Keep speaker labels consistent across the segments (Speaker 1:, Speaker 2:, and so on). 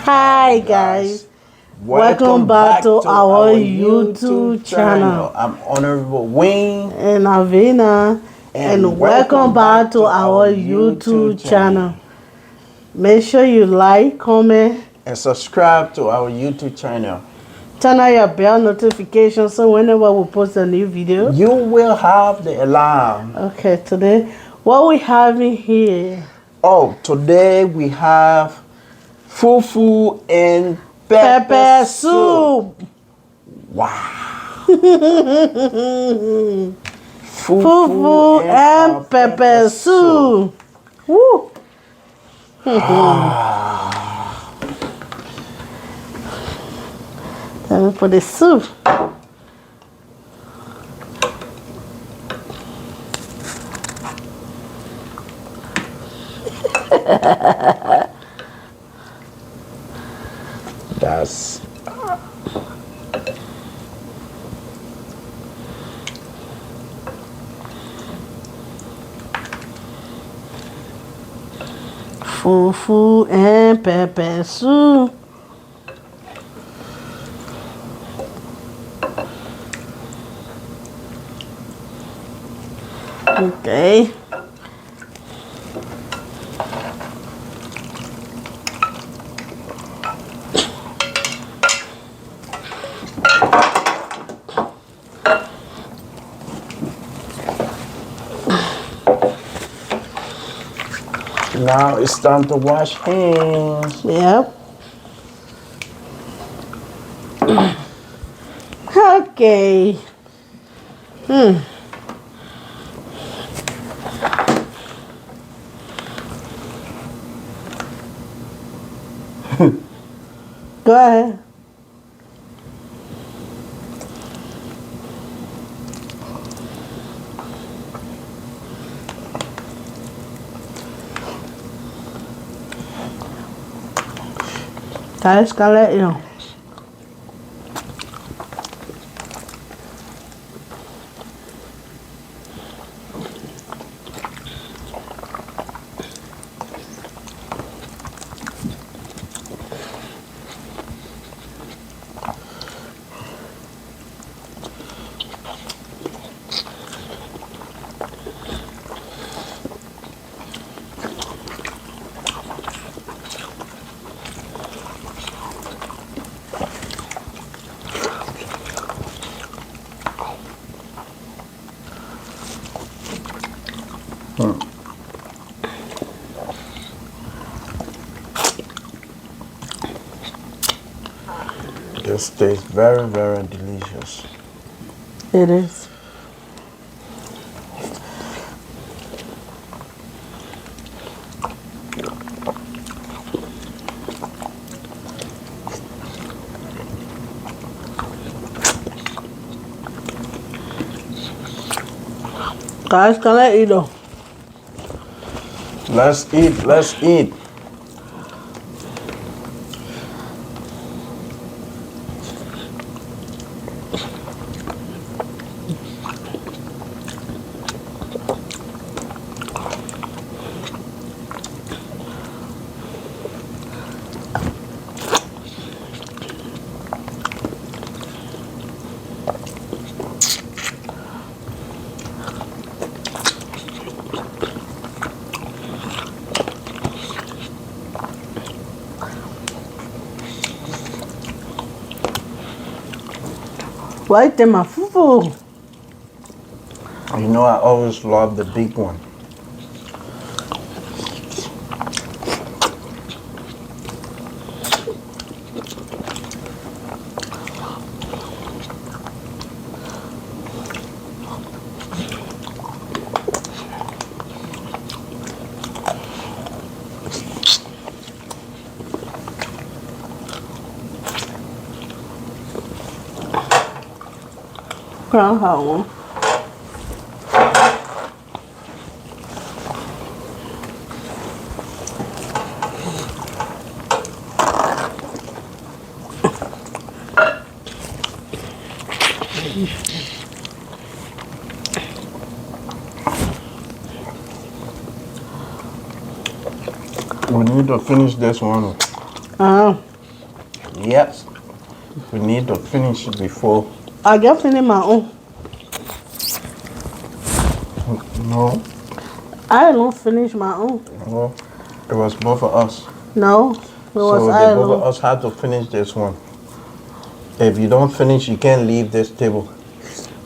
Speaker 1: Hi guys, welcome back to our YouTube channel.
Speaker 2: I'm Honorable Wayne
Speaker 1: and Avina, and welcome back to our YouTube channel. Make sure you like, comment,
Speaker 2: and subscribe to our YouTube channel.
Speaker 1: Turn on your bell notification so whenever we post a new video,
Speaker 2: you will have the alarm.
Speaker 1: Okay, today what we having here?
Speaker 2: Oh, today we have fufu and pepper soup. Wow.
Speaker 1: Fufu and pepper soup. Woo. Time for the soup.
Speaker 2: That's
Speaker 1: Fufu and pepper soup. Okay.
Speaker 2: now it's time to wash hands.
Speaker 1: Yep. Okay. Go ahead. Guys, gotta let you know.
Speaker 2: This tastes very, very delicious.
Speaker 1: It is. Guys, can I eat though?
Speaker 2: Let's eat, let's eat.
Speaker 1: Why take my fufu?
Speaker 2: You know I always love the big one.
Speaker 1: Crown home.
Speaker 2: We need to finish this one. Yes. We need to finish it before.
Speaker 1: I just finished my own.
Speaker 2: No.
Speaker 1: I don't finish my own.
Speaker 2: Well, it was both of us.
Speaker 1: No, it was
Speaker 2: So
Speaker 1: I
Speaker 2: the both of
Speaker 1: alone.
Speaker 2: us had to finish this one. If you don't finish, you can't leave this table.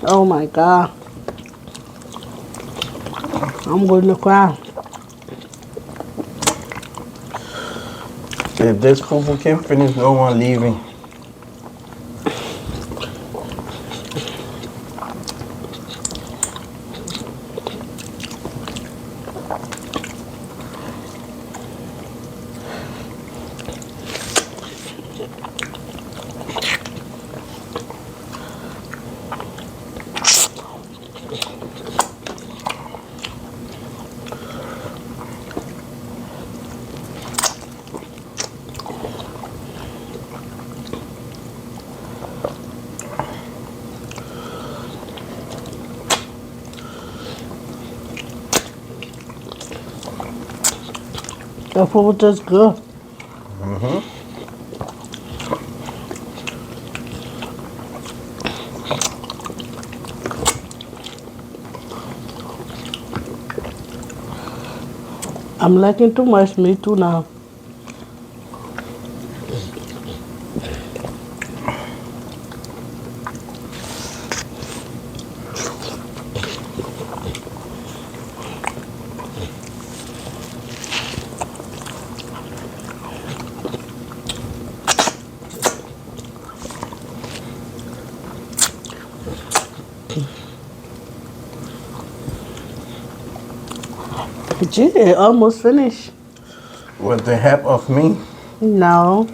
Speaker 1: Oh my God. I'm going to cry.
Speaker 2: If this fufu can't finish, no one leaving.
Speaker 1: The food is good. I'm liking too much meat too now. Gee, it almost finished.
Speaker 2: With the help of me.
Speaker 1: No,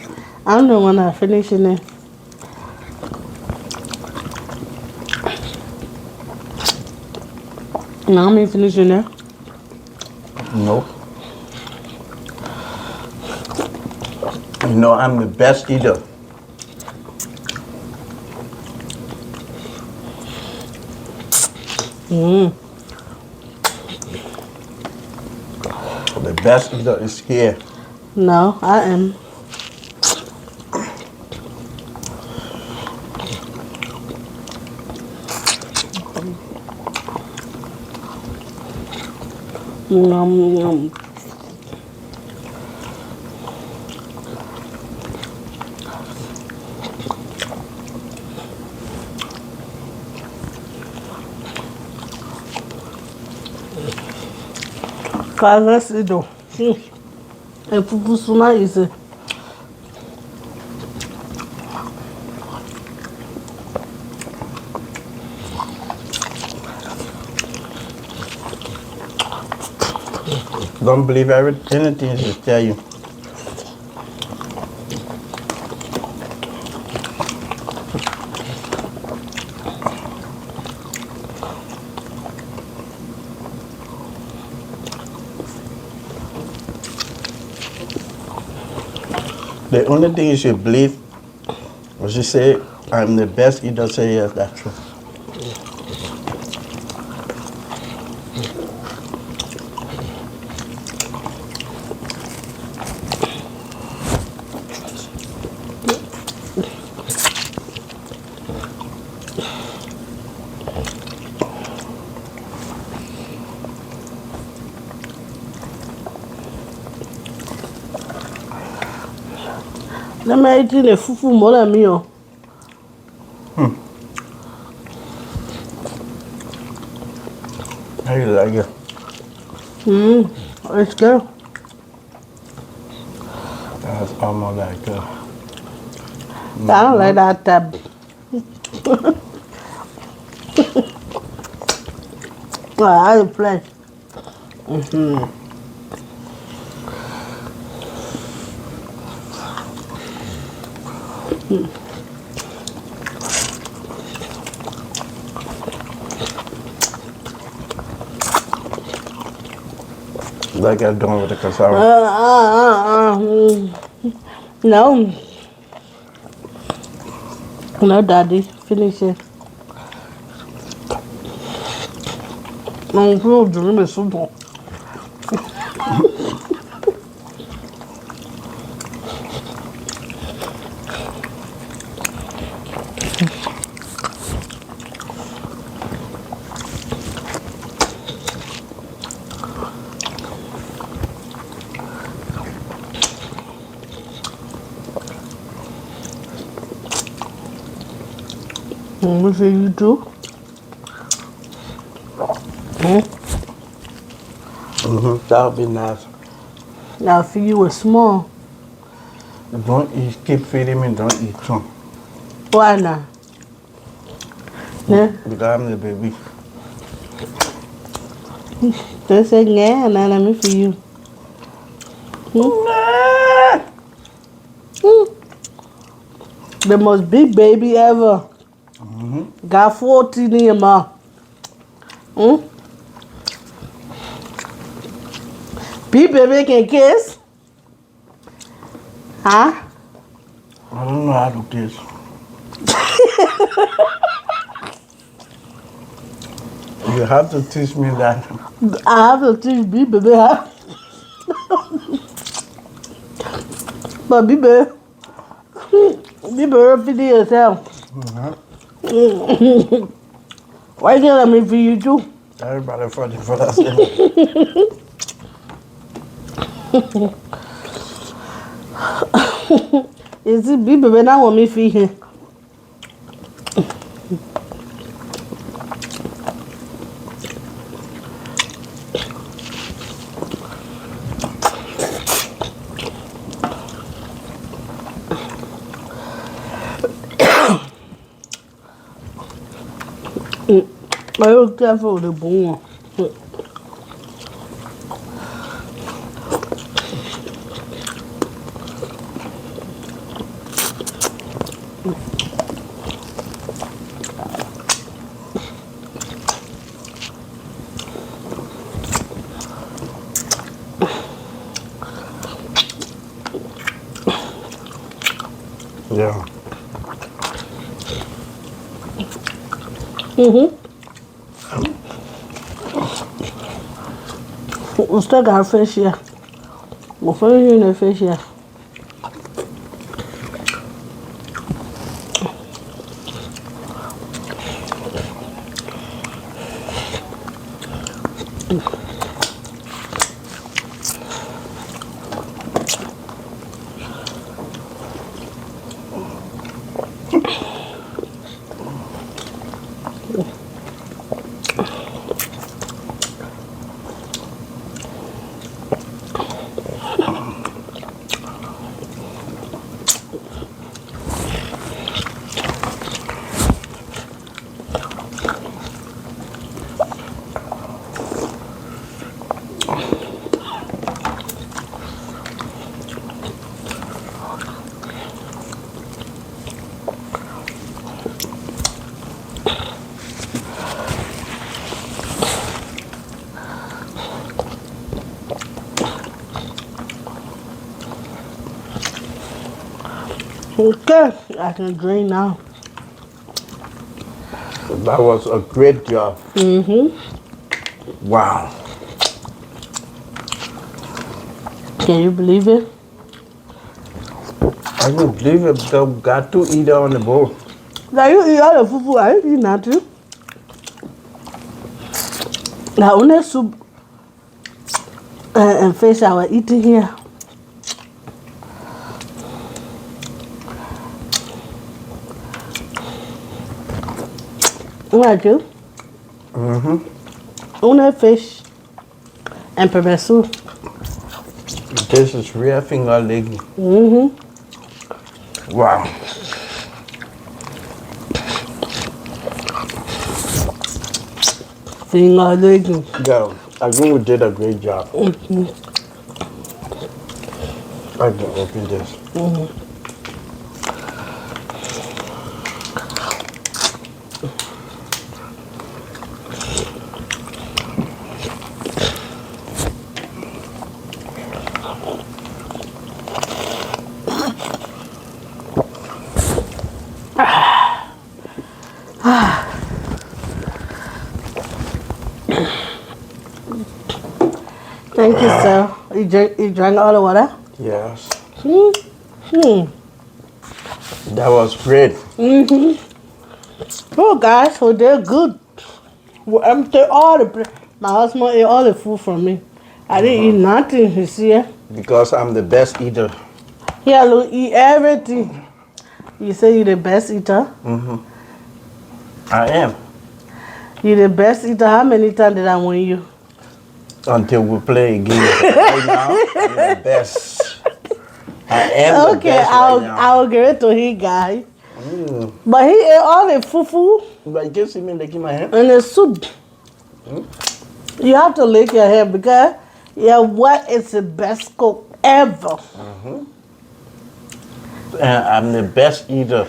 Speaker 1: I'm the one that finishing it. No, I'm ain't finishing it.
Speaker 2: No. You know I'm the best eater. The best eater is here.
Speaker 1: No, I am. Yum. Let's see though. And fufu suna is it?
Speaker 2: Don't believe anything they tell you. The only thing you should believe was you say, I'm the best eater, say yes, that's true.
Speaker 1: Let me eat the fufu more than me.
Speaker 2: How you like it?
Speaker 1: It's good.
Speaker 2: That's almost like
Speaker 1: I don't like that tab. I play.
Speaker 2: like I'm doing with the cassava.
Speaker 1: No. No, Daddy. Finish it. Non, plus, je vais me souper. Let me feed you too.
Speaker 2: That would be nice.
Speaker 1: I'll feed you with small.
Speaker 2: Don't eat, keep feeding me, don't eat some.
Speaker 1: Why not? Yeah.
Speaker 2: Because I'm the baby.
Speaker 1: They say, yeah, and let me feed you. The most big baby ever. Got 14 in your mouth. Big baby can kiss? Huh?
Speaker 2: I don't know how to kiss. You have to teach me that.
Speaker 1: I have to teach big baby how. But big baby feed yourself. Why can't let me feed you too?
Speaker 2: Everybody fighting for that.
Speaker 1: You see, big baby now want me feed him. I was careful with the bone.
Speaker 2: Yeah.
Speaker 1: We still got fish here. We'll finish the fish here. Okay, I can drink now.
Speaker 2: That was a great job. Wow.
Speaker 1: Can you believe it?
Speaker 2: I can't believe it. They got to eat it on the boat.
Speaker 1: Now you eat all the fufu, I eat nothing. Now only soup and fish I was eating here. What you? Only fish and pepper soup.
Speaker 2: This is real finger leg. Wow.
Speaker 1: Finger leg.
Speaker 2: Yeah, I think we did a great job. I can open this.
Speaker 1: Thank you, sir. You drank all the water?
Speaker 2: Yes. That was great.
Speaker 1: Oh, guys, so they're good. We empty all the. My husband ate all the food from me. I didn't eat nothing, you see.
Speaker 2: Because I'm the best eater.
Speaker 1: Here, look, eat everything. You say you're the best eater?
Speaker 2: I am.
Speaker 1: You the best eater. How many times did I win you?
Speaker 2: Until we play again. Right now, I'm the best. I am the
Speaker 1: Okay,
Speaker 2: best right now.
Speaker 1: I'll give it to him, guy.
Speaker 2: Mm.
Speaker 1: But he ate all the fufu
Speaker 2: But you can see me licking my hand.
Speaker 1: and the soup. You have to lick your hand because what is the best cook ever?
Speaker 2: And I'm the best eater.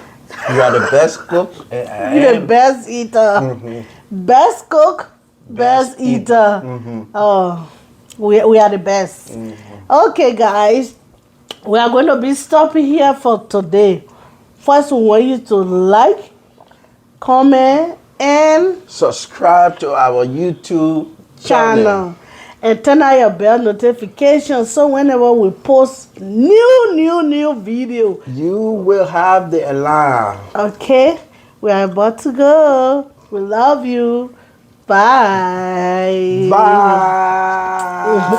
Speaker 2: You are the best cook. And I
Speaker 1: You're the
Speaker 2: am.
Speaker 1: best eater. Best cook, best eater. Oh, we are the best. Okay, guys. We are going to be stopping here for today. First, we want you to like, comment, and
Speaker 2: Subscribe to our YouTube channel.
Speaker 1: and turn on your bell notification so whenever we post new video.
Speaker 2: You will have the alarm.
Speaker 1: Okay, we are about to go. We love you. Bye.
Speaker 2: Bye.